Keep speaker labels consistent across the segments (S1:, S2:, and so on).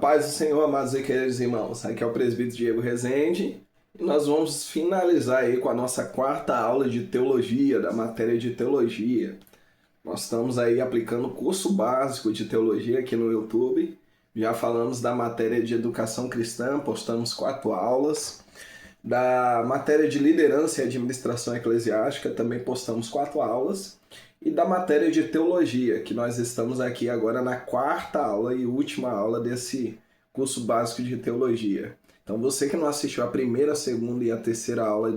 S1: paz do Senhor, amados e queridos irmãos. Aqui é o presbítero Diego Rezende e nós vamos finalizar aí com a nossa quarta aula de teologia, da matéria de teologia. Nós estamos aí aplicando o curso básico de teologia aqui no YouTube. Já falamos da matéria de educação cristã, postamos 4 aulas. Da matéria de liderança e administração eclesiástica também postamos 4 aulas. E da matéria de teologia, que nós estamos aqui agora na quarta aula e última aula desse curso básico de teologia. Então você que não assistiu a primeira, a segunda e a terceira aula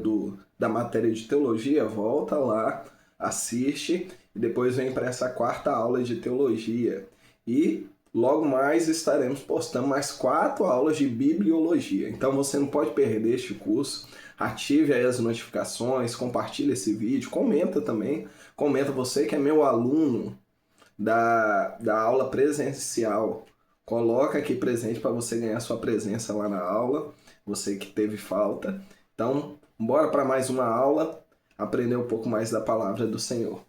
S1: da matéria de teologia, volta lá, assiste e depois vem para essa quarta aula de teologia. E logo mais estaremos postando mais 4 aulas de bibliologia. Então você não pode perder este curso. Ative aí as notificações, compartilhe esse vídeo, comenta também. Comenta você que é meu aluno da aula presencial. Coloca aqui presente para você ganhar sua presença lá na aula. Você que teve falta. Então, bora para mais uma aula. Aprender um pouco mais da palavra do Senhor.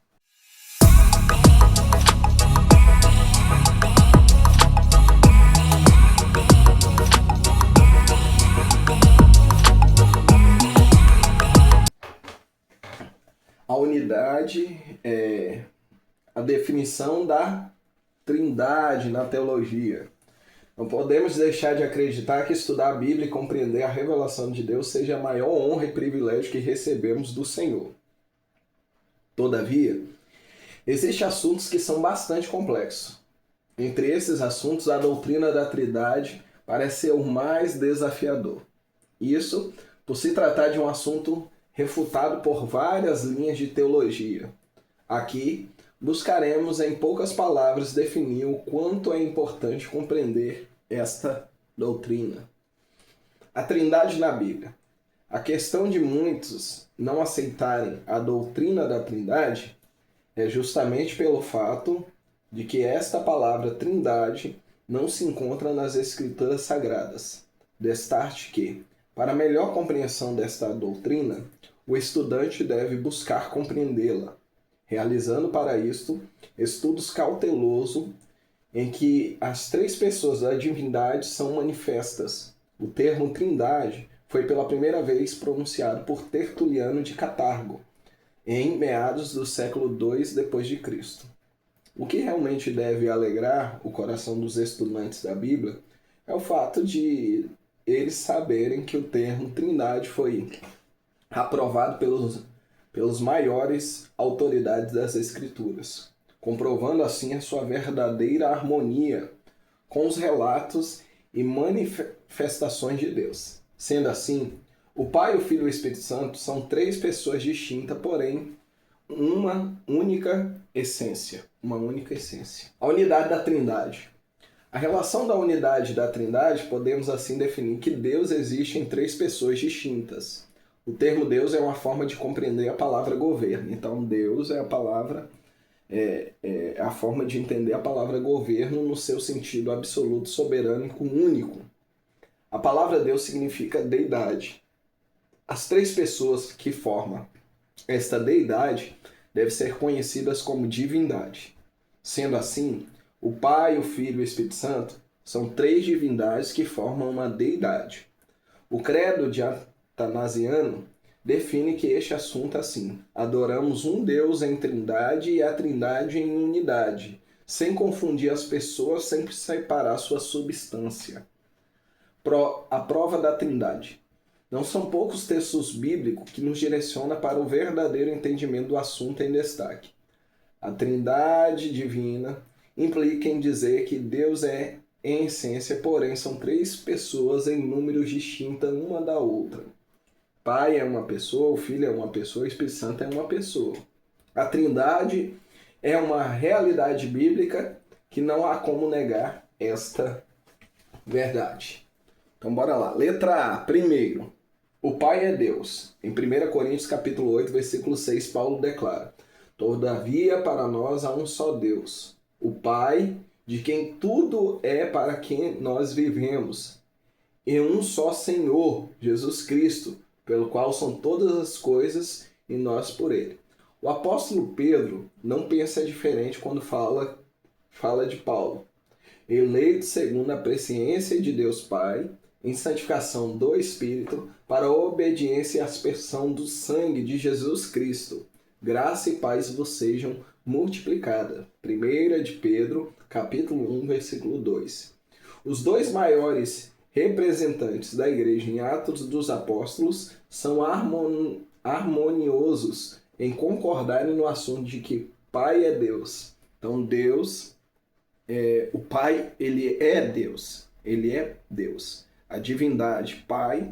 S1: A unidade é a definição da trindade na teologia. Não podemos deixar de acreditar que estudar a Bíblia e compreender a revelação de Deus seja a maior honra e privilégio que recebemos do Senhor. Todavia, existem assuntos que são bastante complexos. Entre esses assuntos, a doutrina da trindade parece ser o mais desafiador. Isso por se tratar de um assunto refutado por várias linhas de teologia. Aqui, buscaremos em poucas palavras definir o quanto é importante compreender esta doutrina. A Trindade na Bíblia. A questão de muitos não aceitarem a doutrina da Trindade é justamente pelo fato de que esta palavra Trindade não se encontra nas Escrituras Sagradas. Destaque que, para melhor compreensão desta doutrina, o estudante deve buscar compreendê-la, realizando para isto estudos cautelosos em que as 3 pessoas da divindade são manifestas. O termo Trindade foi pela primeira vez pronunciado por Tertuliano de Catargo, em meados do século II d.C. O que realmente deve alegrar o coração dos estudantes da Bíblia é o fato de eles saberem que o termo Trindade foi aprovado pelos maiores autoridades das Escrituras, comprovando assim a sua verdadeira harmonia com os relatos e manifestações de Deus. Sendo assim, o Pai, o Filho e o Espírito Santo são 3 pessoas distintas, porém uma única essência. A unidade da Trindade. A relação da unidade da Trindade podemos assim definir que Deus existe em 3 pessoas distintas. O termo Deus é uma forma de compreender a palavra governo. Então, Deus é a palavra, a forma de entender a palavra governo no seu sentido absoluto, soberano e único. A palavra Deus significa deidade. As 3 pessoas que formam esta deidade devem ser conhecidas como divindade. Sendo assim, o Pai, o Filho e o Espírito Santo são 3 divindades que formam uma deidade. O credo de Athanasiano define que este assunto é assim: adoramos um Deus em trindade e a trindade em unidade, sem confundir as pessoas, sem separar sua substância. A prova da trindade. Não são poucos textos bíblicos que nos direcionam para o verdadeiro entendimento do assunto em destaque. A trindade divina implica em dizer que Deus é em essência, porém são 3 pessoas em números distintas uma da outra. Pai é uma pessoa, o Filho é uma pessoa, o Espírito Santo é uma pessoa. A Trindade é uma realidade bíblica que não há como negar esta verdade. Então bora lá. Letra A. Primeiro, o Pai é Deus. Em 1 Coríntios capítulo 8, versículo 6, Paulo declara: todavia para nós há um só Deus, o Pai, de quem tudo é, para quem nós vivemos, e um só Senhor, Jesus Cristo, pelo qual são todas as coisas e nós por ele. O apóstolo Pedro não pensa diferente quando fala de Paulo. eleitos segundo a presciência de Deus Pai, em santificação do Espírito, para a obediência e aspersão do sangue de Jesus Cristo. Graça e paz vos sejam multiplicadas. 1 de Pedro, capítulo 1, versículo 2. Os dois maiores representantes da igreja em Atos dos Apóstolos são harmoniosos em concordarem no assunto de que Pai é Deus. Então Deus, o Pai, ele é Deus. Ele é Deus. A divindade, Pai,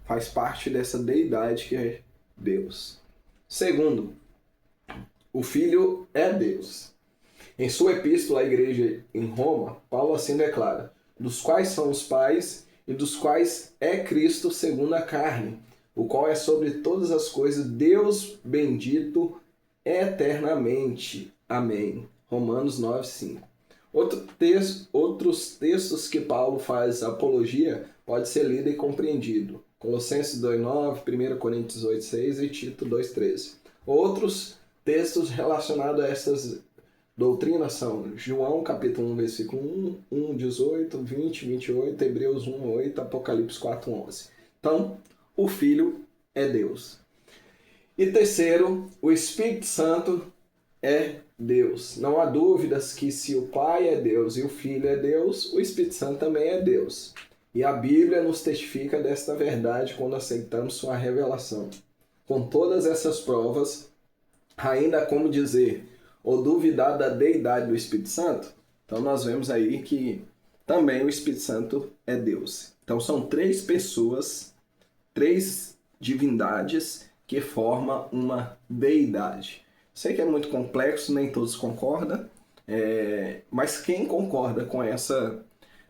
S1: faz parte dessa deidade que é Deus. Segundo, o Filho é Deus. Em sua epístola à igreja em Roma, Paulo assim declara: dos quais são os pais e dos quais é Cristo segundo a carne, o qual é sobre todas as coisas Deus bendito eternamente. Amém. Romanos 9:5. Outros textos que Paulo faz apologia pode ser lido e compreendido. Colossenses 2:9, 1 Coríntios 8:6 e Tito 2:13. Outros textos relacionados a essas doutrinas são João capítulo 1, versículo 1, 18, 20, 28, Hebreus 1, 8, Apocalipse 4, 11. Então, o Filho é Deus. E terceiro, o Espírito Santo é Deus. Não há dúvidas que se o Pai é Deus e o Filho é Deus, o Espírito Santo também é Deus. E a Bíblia nos testifica desta verdade quando aceitamos sua revelação. Com todas essas provas, ainda como dizer ou duvidar da deidade do Espírito Santo? Então nós vemos aí que também o Espírito Santo é Deus. Então são três pessoas, três divindades que formam uma deidade. Sei que é muito complexo, nem todos concordam, mas quem concorda com essa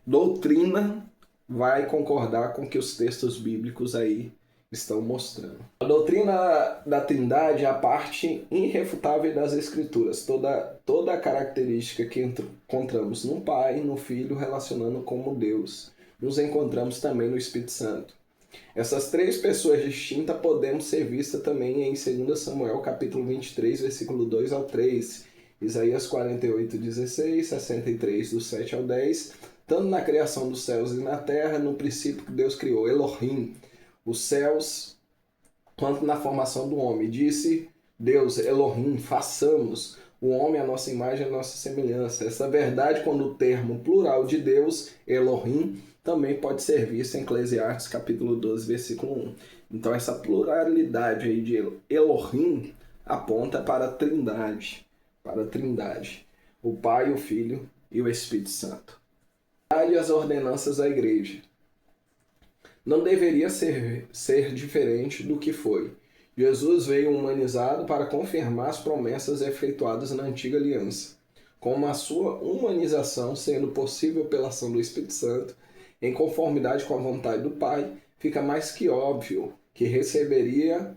S1: doutrina vai concordar com o que os textos bíblicos aí estão mostrando. A doutrina da Trindade é a parte irrefutável das Escrituras. Toda a característica que encontramos no Pai, no Filho, relacionando como Deus. Nos encontramos também no Espírito Santo. Essas três pessoas distintas podemos ser vistas também em 2 Samuel, capítulo 23, versículo 2 ao 3, Isaías 48, 16, 63, do 7 ao 10, tanto na criação dos céus e na terra, no princípio que Deus criou, Elohim, os céus, quanto na formação do homem. Disse Deus, Elohim, façamos o homem à nossa imagem e à nossa semelhança. Essa verdade, quando o termo plural de Deus, Elohim, também pode ser visto em Eclesiastes capítulo 12, versículo 1. Então essa pluralidade aí de Elohim aponta para a Trindade, o Pai, o Filho e o Espírito Santo. E as ordenanças da igreja. Não deveria ser diferente do que foi. Jesus veio humanizado para confirmar as promessas efetuadas na antiga aliança. Com a sua humanização sendo possível pela ação do Espírito Santo, em conformidade com a vontade do Pai, fica mais que óbvio que receberia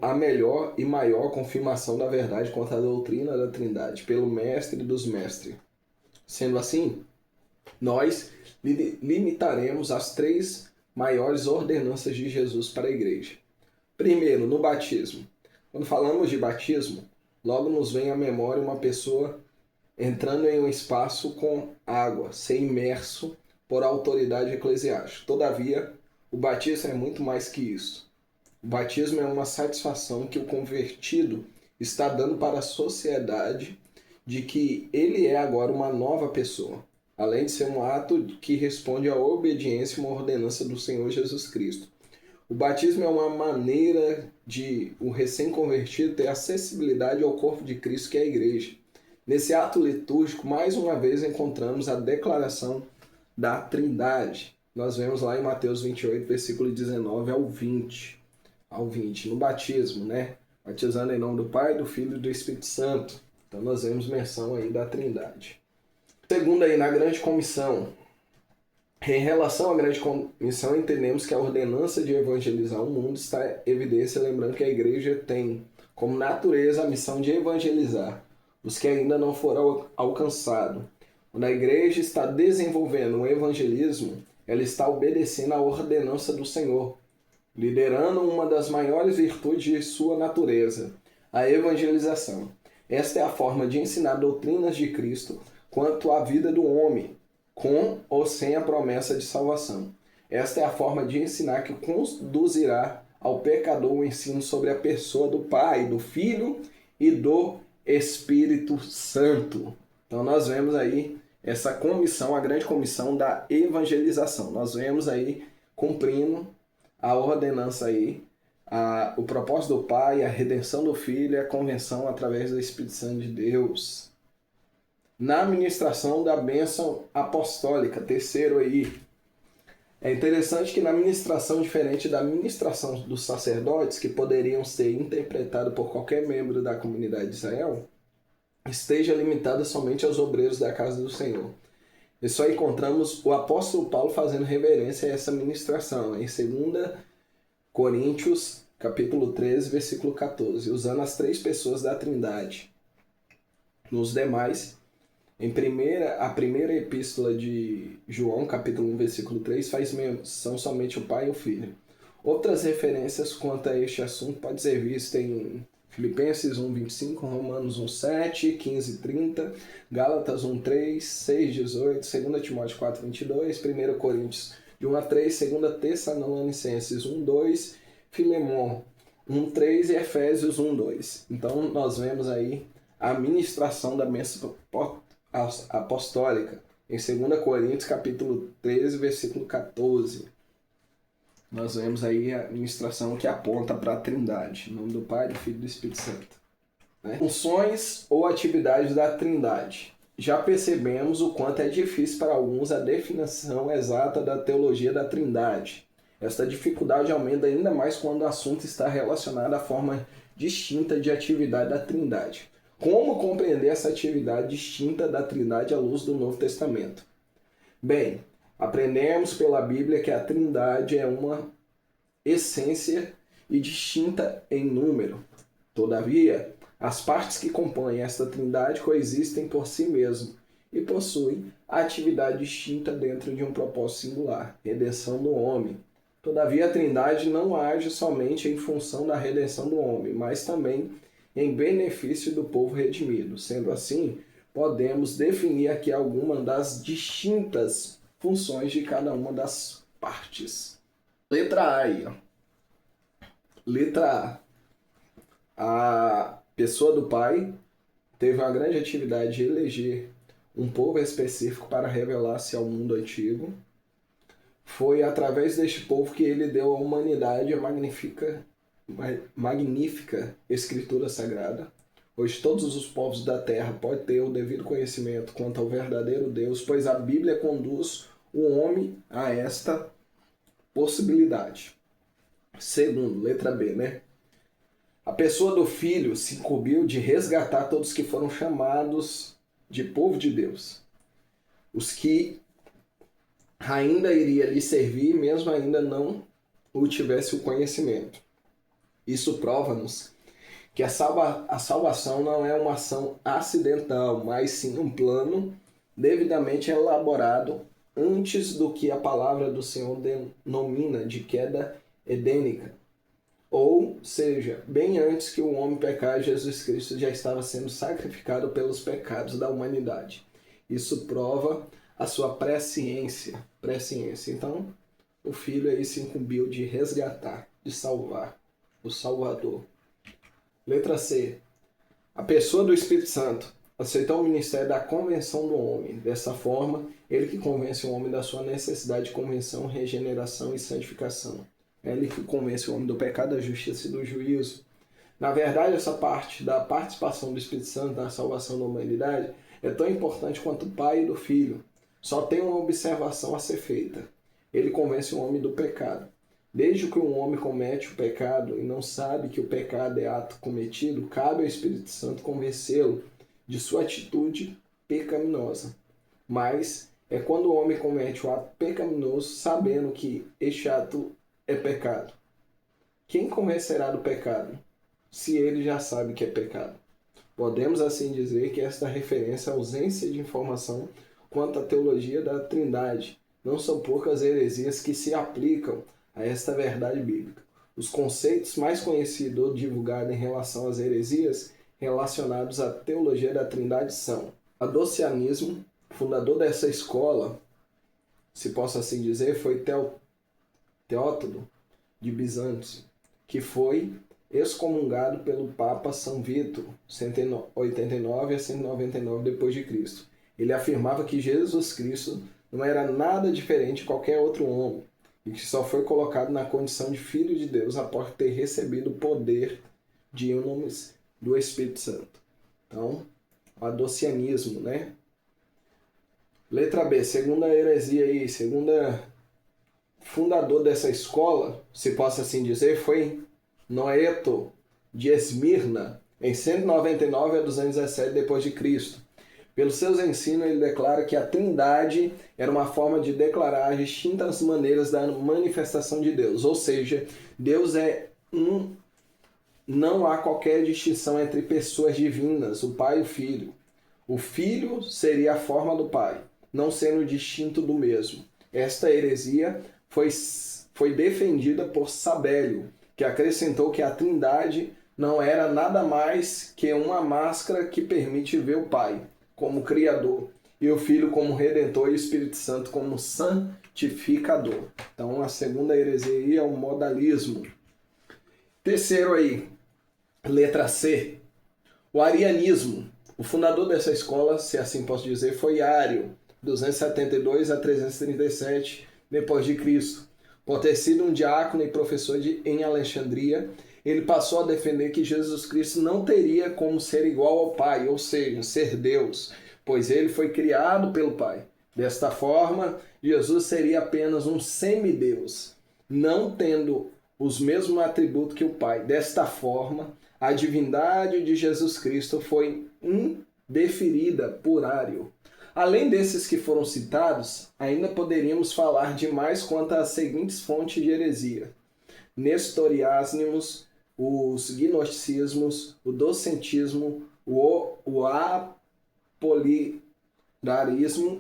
S1: a melhor e maior confirmação da verdade quanto à doutrina da Trindade, pelo Mestre dos Mestres. Sendo assim, nós limitaremos as três maiores ordenanças de Jesus para a igreja. Primeiro, no batismo. Quando falamos de batismo, logo nos vem à memória uma pessoa entrando em um espaço com água, ser imerso por autoridade eclesiástica. Todavia, o batismo é muito mais que isso. O batismo é uma satisfação que o convertido está dando para a sociedade de que ele é agora uma nova pessoa, além de ser um ato que responde à obediência e uma ordenança do Senhor Jesus Cristo. O batismo é uma maneira de o recém-convertido ter acessibilidade ao corpo de Cristo, que é a igreja. Nesse ato litúrgico, mais uma vez encontramos a declaração da Trindade. Nós vemos lá em Mateus 28, versículo 19 ao 20. No batismo, né? Batizando em nome do Pai, do Filho e do Espírito Santo. Então nós vemos menção aí da Trindade. Segundo aí, na grande comissão. Em relação à grande comissão, entendemos que a ordenança de evangelizar o mundo está em evidência, lembrando que a igreja tem como natureza a missão de evangelizar os que ainda não foram alcançados. Quando a igreja está desenvolvendo o evangelismo, ela está obedecendo à ordenança do Senhor, liderando uma das maiores virtudes de sua natureza, a evangelização. Esta é a forma de ensinar doutrinas de Cristo, quanto à vida do homem, com ou sem a promessa de salvação. Esta é a forma de ensinar que conduzirá ao pecador o ensino sobre a pessoa do Pai, do Filho e do Espírito Santo. Então nós vemos aí essa comissão, a grande comissão da evangelização. Nós vemos aí cumprindo a ordenança aí, o propósito do Pai, a redenção do Filho e a convenção através do Espírito Santo de Deus. Na ministração da bênção apostólica, terceiro aí, é interessante que na ministração, diferente da ministração dos sacerdotes, que poderiam ser interpretados por qualquer membro da comunidade de Israel, esteja limitada somente aos obreiros da casa do Senhor. E só encontramos o apóstolo Paulo fazendo reverência a essa ministração, em 2 Coríntios, capítulo 13, versículo 14, usando as três pessoas da Trindade. Nos demais, a primeira epístola de João, capítulo 1, versículo 3, faz menção somente o Pai e o Filho. Outras referências quanto a este assunto podem ser vistas em Filipenses 1, 25, Romanos 1, 7, 15, 30, Gálatas 1, 3, 6, 18, 2 Timóteo 4, 22, 1 Coríntios de 1 a 3, 2 Tessalonicenses 1, 2, Filemon 1, 3 e Efésios 1, 2. Então nós vemos aí a ministração da bênção apostólica em 2 Coríntios capítulo 13, versículo 14. Nós vemos aí a ministração que aponta para a Trindade, em nome do Pai, do Filho e do Espírito Santo. Funções ou atividades da Trindade. Já percebemos o quanto é difícil para alguns a definição exata da teologia da Trindade. Esta dificuldade aumenta ainda mais quando o assunto está relacionado à forma distinta de atividade da Trindade. Como compreender essa atividade distinta da Trindade à luz do Novo Testamento? Bem, aprendemos pela Bíblia que a Trindade é uma essência e distinta em número. Todavia, as partes que compõem esta Trindade coexistem por si mesmas e possuem atividade distinta dentro de um propósito singular, redenção do homem. Todavia, a Trindade não age somente em função da redenção do homem, mas também em benefício do povo redimido. Sendo assim, podemos definir aqui algumas das distintas funções de cada uma das partes. Letra A aí, ó. Letra A. A pessoa do Pai teve uma grande atividade de eleger um povo específico para revelar-se ao mundo antigo. Foi através deste povo que ele deu à humanidade a magnífica Escritura Sagrada. Hoje todos os povos da terra podem ter o devido conhecimento quanto ao verdadeiro Deus, pois a Bíblia conduz o homem a esta possibilidade. Segundo, letra B, né? A pessoa do Filho se incumbiu de resgatar todos que foram chamados de povo de Deus. Os que ainda iria lhe servir, mesmo ainda não o tivesse o conhecimento. Isso prova-nos que a salvação não é uma ação acidental, mas sim um plano devidamente elaborado antes do que a palavra do Senhor denomina de queda edênica. Ou seja, bem antes que o homem pecar, Jesus Cristo já estava sendo sacrificado pelos pecados da humanidade. Isso prova a sua presciência. Então, o Filho aí se incumbiu de resgatar, de salvar, o Salvador. Letra C. A pessoa do Espírito Santo aceitou o ministério da convenção do homem. Dessa forma, ele que convence o homem da sua necessidade de convenção, regeneração e santificação. É ele que convence o homem do pecado, da justiça e do juízo. Na verdade, essa parte da participação do Espírito Santo na salvação da humanidade é tão importante quanto o Pai e do Filho. Só tem uma observação a ser feita. Ele convence o homem do pecado. Desde que um homem comete o pecado e não sabe que o pecado é ato cometido, cabe ao Espírito Santo convencê-lo de sua atitude pecaminosa. Mas é quando o homem comete o ato pecaminoso, sabendo que este ato é pecado. Quem convencerá do pecado, se ele já sabe que é pecado? Podemos assim dizer que esta referência à ausência de informação quanto à teologia da Trindade. Não são poucas heresias que se aplicam a esta verdade bíblica. Os conceitos mais conhecidos ou divulgados em relação às heresias relacionados à teologia da Trindade são adocianismo. O fundador dessa escola, se posso assim dizer, foi Teótono de Bizâncio, que foi excomungado pelo Papa São Vítor, 189 a 199 depois de Cristo. Ele afirmava que Jesus Cristo não era nada diferente de qualquer outro homem e que só foi colocado na condição de Filho de Deus após ter recebido o poder de unamis do Espírito Santo. Então, o adocianismo, né? Letra B, segunda heresia aí, segunda fundador dessa escola, se possa assim dizer, foi Noeto de Esmirna, em 199 a 217 depois de Cristo. Pelos seus ensinos, ele declara que a Trindade era uma forma de declarar as distintas maneiras da manifestação de Deus, ou seja, Deus é um, não há qualquer distinção entre pessoas divinas, o Pai e o Filho. O Filho seria a forma do Pai, não sendo distinto do mesmo. Esta heresia foi defendida por Sabélio, que acrescentou que a Trindade não era nada mais que uma máscara que permite ver o Pai como Criador, e o Filho como Redentor e o Espírito Santo como Santificador. Então, a segunda heresia é o modalismo. Terceiro aí, letra C, o arianismo. O fundador dessa escola, se assim posso dizer, foi Ário, 272 a 337 depois de Cristo. Por ter sido um diácono e professor em Alexandria, ele passou a defender que Jesus Cristo não teria como ser igual ao Pai, ou seja, ser Deus, pois ele foi criado pelo Pai. Desta forma, Jesus seria apenas um semideus, não tendo os mesmos atributos que o Pai. Desta forma, a divindade de Jesus Cristo foi indeferida por Ário. Além desses que foram citados, ainda poderíamos falar de mais quanto às seguintes fontes de heresia: nestorianismos, os gnosticismos, o docentismo, o apolinarismo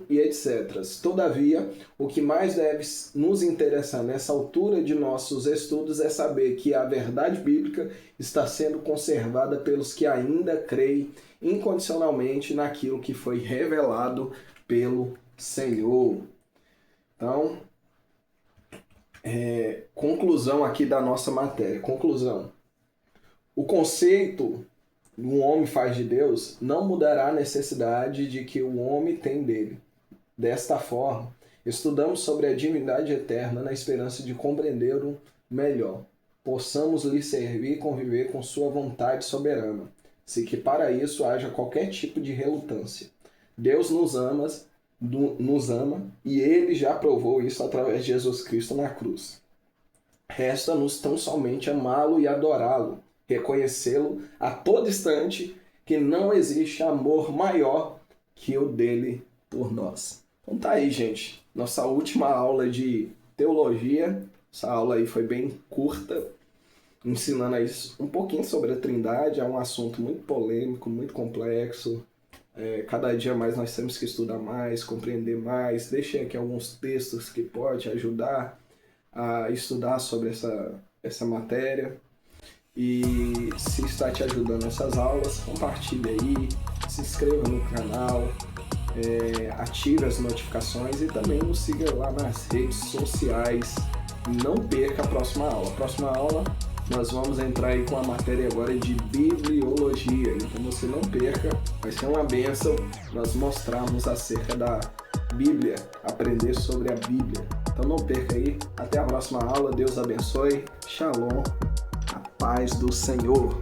S1: e etc. Todavia, o que mais deve nos interessar nessa altura de nossos estudos é saber que a verdade bíblica está sendo conservada pelos que ainda creem incondicionalmente naquilo que foi revelado pelo Senhor. Então, conclusão aqui da nossa matéria. Conclusão. O conceito que um homem faz de Deus não mudará a necessidade de que o homem tem dele. Desta forma, estudamos sobre a divindade eterna na esperança de compreendê-lo melhor. Possamos lhe servir e conviver com sua vontade soberana, se que para isso haja qualquer tipo de relutância. Deus nos ama e Ele já provou isso através de Jesus Cristo na cruz. Resta-nos tão somente amá-lo e adorá-lo, reconhecê-lo a todo instante que não existe amor maior que o dele por nós. Então tá aí, gente. Nossa última aula de teologia. Essa aula aí foi bem curta, ensinando aí um pouquinho sobre a Trindade. É um assunto muito polêmico, muito complexo. Cada dia mais nós temos que estudar mais, compreender mais. Deixei aqui alguns textos que podem ajudar a estudar sobre essa matéria. E se está te ajudando essas aulas, compartilhe aí, se inscreva no canal, ative as notificações e também nos siga lá nas redes sociais. Não perca a próxima aula. A próxima aula nós vamos entrar aí com a matéria agora de bibliologia, então você não perca, vai ser uma bênção nós mostrarmos acerca da Bíblia, aprender sobre a Bíblia. Então não perca aí, até a próxima aula, Deus abençoe, Shalom, a paz do Senhor.